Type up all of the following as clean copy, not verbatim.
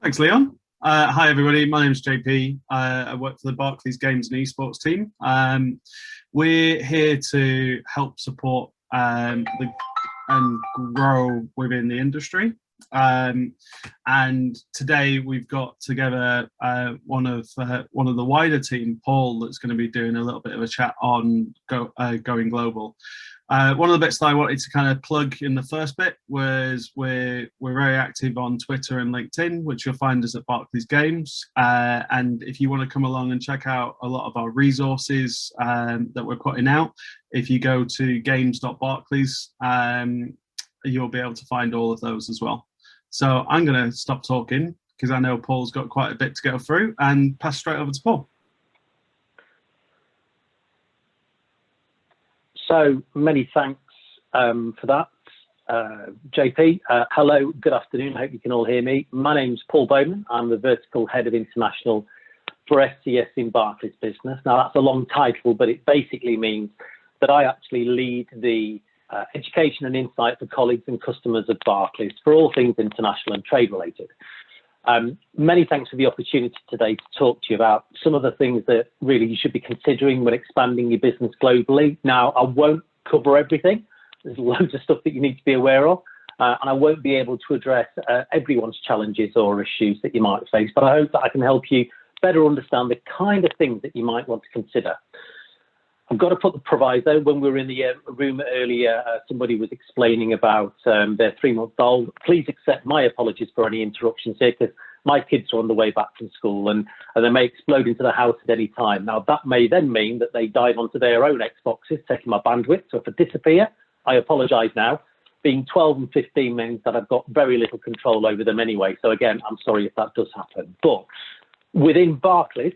Thanks, Leon. Hi, everybody. My name is JP. I work for the Barclays Games and Esports team. We're here to help support and grow within the industry. And today we've got together one of the wider team, Paul, that's going to be doing a little bit of a chat on going global. One of the bits that I wanted to kind of plug in the first bit was we're very active on Twitter and LinkedIn, which you'll find us at Barclays Games. And if you want to come along and check out a lot of our resources that we're putting out, if you go to games.barclays, you'll be able to find all of those as well. So I'm going to stop talking because I know Paul's got quite a bit to go through and pass straight over to Paul. So many thanks for that, JP. Hello, good afternoon. I hope you can all hear me. My name's Paul Bowman. I'm the Vertical Head of International for SCS in Barclays Business. Now, that's a long title, but it basically means that I actually lead the education and insight for colleagues and customers at Barclays for all things international and trade related. Many thanks for the opportunity today to talk to you about some of the things that really you should be considering when expanding your business globally. Now, I won't cover everything. There's loads of stuff that you need to be aware of, and I won't be able to address everyone's challenges or issues that you might face, but I hope that I can help you better understand the kind of things that you might want to consider. I've got to put the proviso. When we were in the room earlier, somebody was explaining about their 3-month-old. Please accept my apologies for any interruptions here, because my kids are on the way back from school and they may explode into the house at any time. Now, that may then mean that they dive onto their own Xboxes, taking my bandwidth. So if I disappear, I apologise now. Being 12 and 15 means that I've got very little control over them anyway. So again, I'm sorry if that does happen. But within Barclays,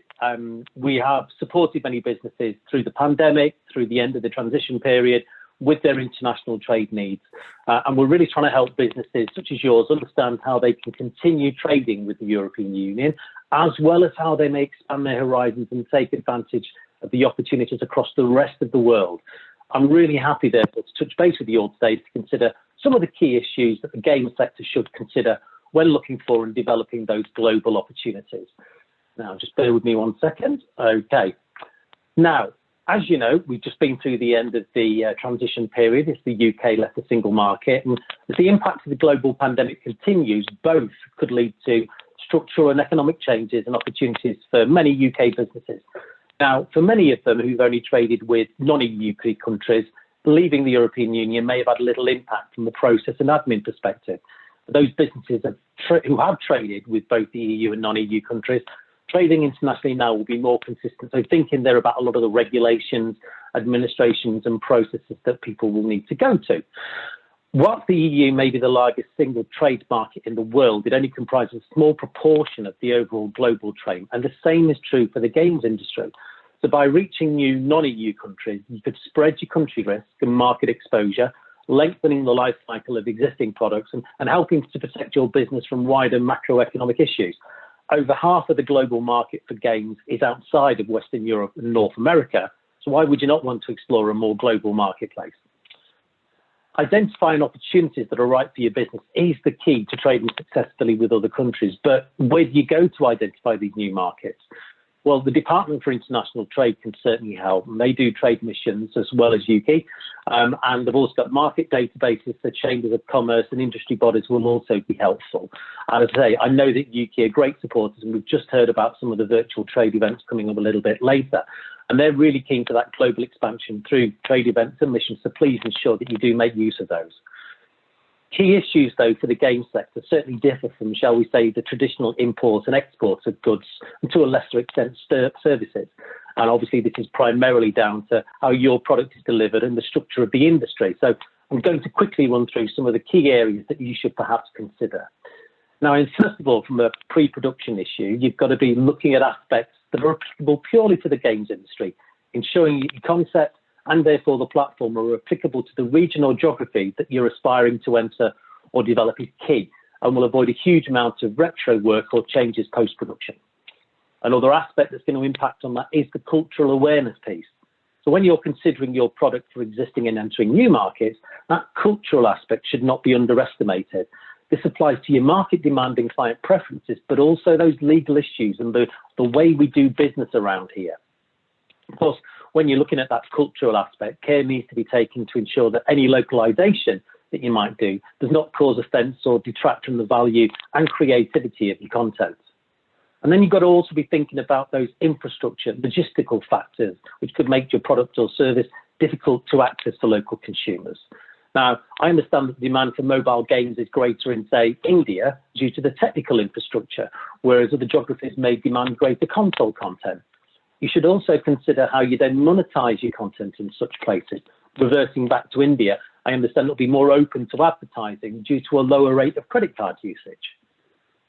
we have supported many businesses through the pandemic, through the end of the transition period, with their international trade needs. And we're really trying to help businesses such as yours understand how they can continue trading with the European Union, as well as how they may expand their horizons and take advantage of the opportunities across the rest of the world. I'm really happy, therefore, to touch base with you all today to consider some of the key issues that the game sector should consider when looking for and developing those global opportunities. Now, just bear with me 1 second. Okay. Now, as you know, we've just been through the end of the transition period as the UK left the single market. And as the impact of the global pandemic continues, both could lead to structural and economic changes and opportunities for many UK businesses. Now, for many of them who've only traded with non-EU countries, leaving the European Union may have had little impact from the process and admin perspective. For those businesses who have traded with both the EU and non-EU countries, trading internationally now will be more consistent. So thinking there about a lot of the regulations, administrations and processes that people will need to go to. Whilst the EU may be the largest single trade market in the world, it only comprises a small proportion of the overall global trade. And the same is true for the games industry. So by reaching new non-EU countries, you could spread your country risk and market exposure, lengthening the life cycle of existing products and helping to protect your business from wider macroeconomic issues. Over half of the global market for games is outside of Western Europe and North America. So why would you not want to explore a more global marketplace? Identifying opportunities that are right for your business is the key to trading successfully with other countries. But where do you go to identify these new markets? Well, the Department for International Trade can certainly help. And they do trade missions as well as Ukie. And they've also got market databases for chambers of commerce and industry bodies will also be helpful. And as I say, I know that Ukie are great supporters, and we've just heard about some of the virtual trade events coming up a little bit later. And they're really keen for that global expansion through trade events and missions. So please ensure that you do make use of those. Key issues, though, for the game sector certainly differ from, shall we say, the traditional imports and exports of goods, and to a lesser extent, services. And obviously, this is primarily down to how your product is delivered and the structure of the industry. So I'm going to quickly run through some of the key areas that you should perhaps consider. Now, first of all, from a pre-production issue, you've got to be looking at aspects that are applicable purely to the games industry, ensuring your concept and therefore the platform are applicable to the region or geography that you're aspiring to enter or develop is key, and will avoid a huge amount of retro work or changes post-production. Another aspect that's going to impact on that is the cultural awareness piece. So when you're considering your product for existing and entering new markets, that cultural aspect should not be underestimated, This applies to your market demand and client preferences, but also those legal issues and the way we do business around here. Of course, when you're looking at that cultural aspect, care needs to be taken to ensure that any localization that you might do does not cause offence or detract from the value and creativity of your content. And then you've got to also be thinking about those infrastructure, logistical factors, which could make your product or service difficult to access for local consumers. Now, I understand that the demand for mobile games is greater in, say, India due to the technical infrastructure, whereas other geographies may demand greater console content. You should also consider how you then monetize your content in such places. Reversing back to India, I understand it'll be more open to advertising due to a lower rate of credit card usage.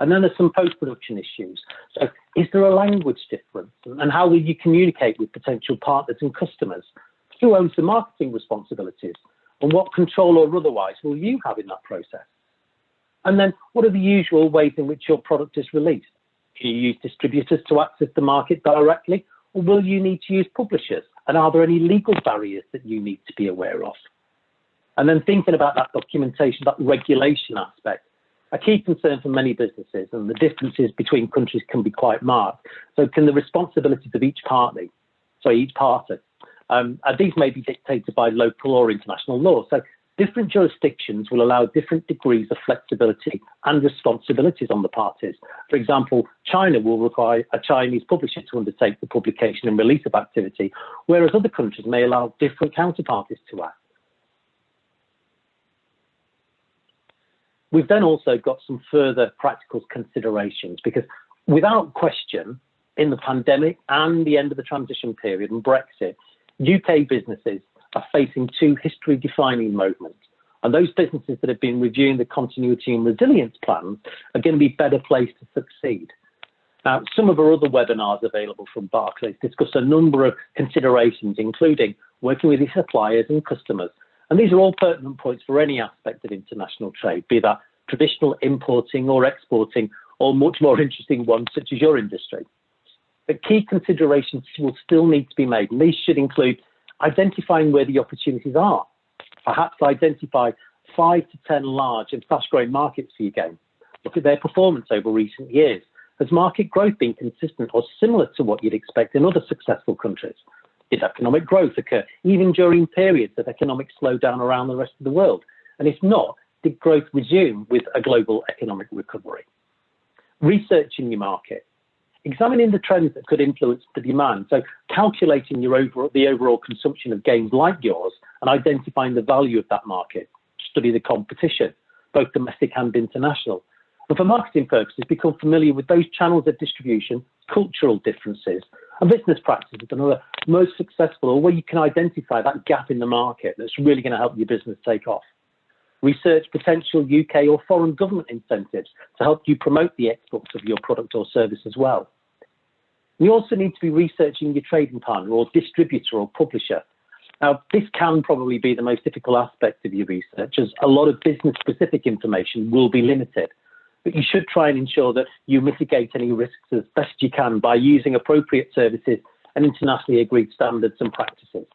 And then there's some post-production issues. So is there a language difference? And how will you communicate with potential partners and customers? Who owns the marketing responsibilities? And what control or otherwise will you have in that process? And then what are the usual ways in which your product is released? Can you use distributors to access the market directly? Or will you need to use publishers? And are there any legal barriers that you need to be aware of? And then thinking about that documentation, that regulation aspect, a key concern for many businesses, and the differences between countries can be quite marked. So can the responsibilities of each party, these may be dictated by local or international law. So different jurisdictions will allow different degrees of flexibility and responsibilities on the parties. For example, China will require a Chinese publisher to undertake the publication and release of activity, whereas other countries may allow different counterparties to act. We've then also got some further practical considerations, because without question, in the pandemic and the end of the transition period and Brexit, UK businesses are facing two history-defining moments. And those businesses that have been reviewing the continuity and resilience plans are going to be better placed to succeed. Now, some of our other webinars available from Barclays discuss a number of considerations, including working with your suppliers and customers. And these are all pertinent points for any aspect of international trade, be that traditional importing or exporting, or much more interesting ones such as your industry. But key considerations will still need to be made, and these should include identifying where the opportunities are. Perhaps identify 5 to 10 large and fast-growing markets for your game. Look at their performance over recent years. Has market growth been consistent or similar to what you'd expect in other successful countries? Did economic growth occur even during periods of economic slowdown around the rest of the world? And if not, did growth resume with a global economic recovery? Researching your market. Examining the trends that could influence the demand. So calculating the overall consumption of games like yours and identifying the value of that market. Study the competition, both domestic and international. And for marketing purposes, become familiar with those channels of distribution, cultural differences, and business practices that are most successful, or where you can identify that gap in the market that's really going to help your business take off. Research potential UK or foreign government incentives to help you promote the exports of your product or service as well. You also need to be researching your trading partner or distributor or publisher. Now, this can probably be the most difficult aspect of your research, as a lot of business-specific information will be limited. But you should try and ensure that you mitigate any risks as best you can by using appropriate services and internationally agreed standards and practices.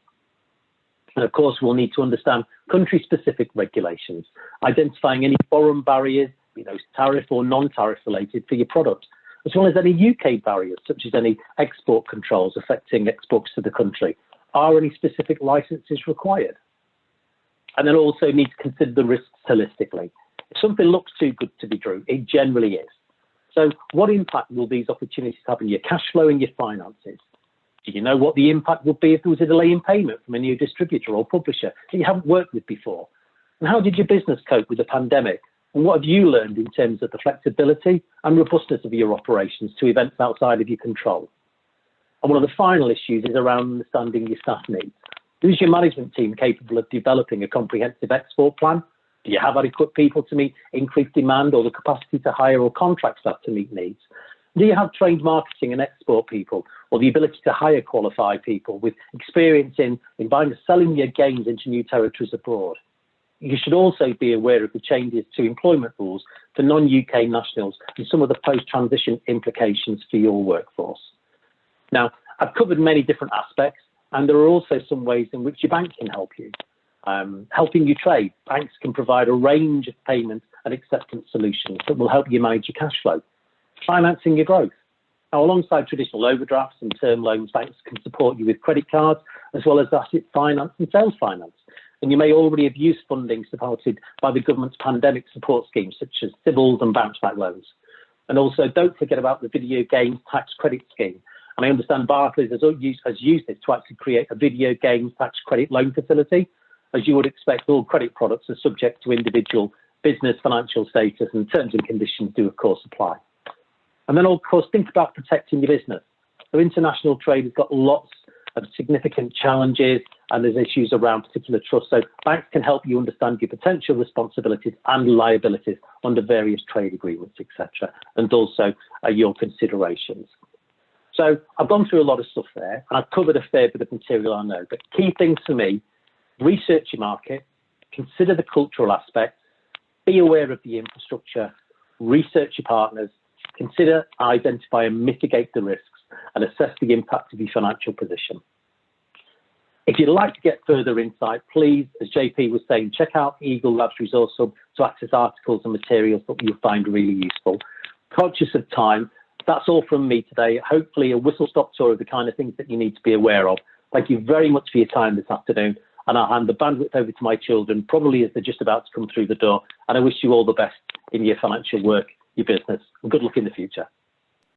And of course, we'll need to understand country-specific regulations, identifying any foreign barriers, be those tariff or non-tariff related for your product, as well as any UK barriers, such as any export controls affecting exports to the country. Are any specific licenses required? And then also need to consider the risks holistically. If something looks too good to be true, it generally is. So what impact will these opportunities have on your cash flow and your finances? Do you know what the impact would be if there was a delay in payment from a new distributor or publisher that you haven't worked with before? And how did your business cope with the pandemic? And what have you learned in terms of the flexibility and robustness of your operations to events outside of your control? And one of the final issues is around understanding your staff needs. Is your management team capable of developing a comprehensive export plan? Do you have adequate people to meet increased demand, or the capacity to hire or contract staff to meet needs? Do you have trained marketing and export people, or the ability to hire qualified people with experience in buying and selling your games into new territories abroad? You should also be aware of the changes to employment rules for non-UK nationals and some of the post-transition implications for your workforce. Now, I've covered many different aspects, and there are also some ways in which your bank can help you. Helping you trade, banks can provide a range of payment and acceptance solutions that will help you manage your cash flow, financing your growth. Now, alongside traditional overdrafts and term loans, banks can support you with credit cards, as well as asset finance and sales finance. And you may already have used funding supported by the government's pandemic support schemes, such as CBILS and bounce back loans. And also, don't forget about the video games tax credit scheme. And I understand Barclays has used this to actually create a video games tax credit loan facility. As you would expect, all credit products are subject to individual business financial status, and terms and conditions do, of course, apply. And then, of course, think about protecting your business. So international trade has got lots of significant challenges, and there's issues around particular trust. So banks can help you understand your potential responsibilities and liabilities under various trade agreements, etc., and also your considerations. So I've gone through a lot of stuff there, and I've covered a fair bit of material, I know, but key things for me: research your market, consider the cultural aspect, be aware of the infrastructure, research your partners, consider, identify and mitigate the risks, and assess the impact of your financial position. If you'd like to get further insight, please, as JP was saying, check out Eagle Labs Resource Hub to access articles and materials that you'll find really useful. Conscious of time, that's all from me today. Hopefully a whistle-stop tour of the kind of things that you need to be aware of. Thank you very much for your time this afternoon, and I'll hand the bandwidth over to my children, probably as they're just about to come through the door, and I wish you all the best in your financial work, your business, and good luck in the future.